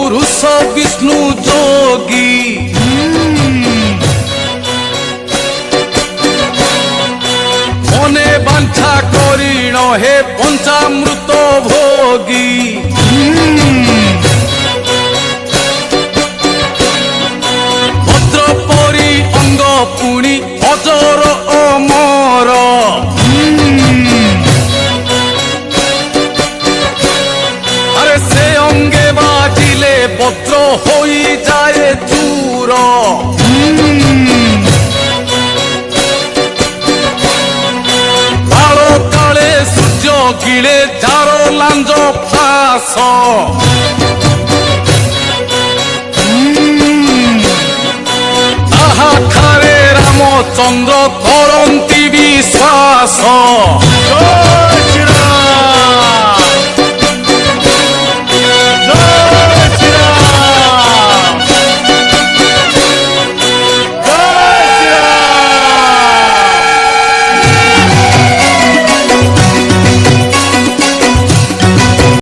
पुरुष विष्णु जोगी मने बांछा करिण हे पंचामृत भोगी भद्रपरी अंग पुणी अजर अमर अरे से अंगे बाजिले वज्र हो जाए चूर बाल काले सूर्य गिले जार लांज फास ताहा खारे रामचंद्र धरती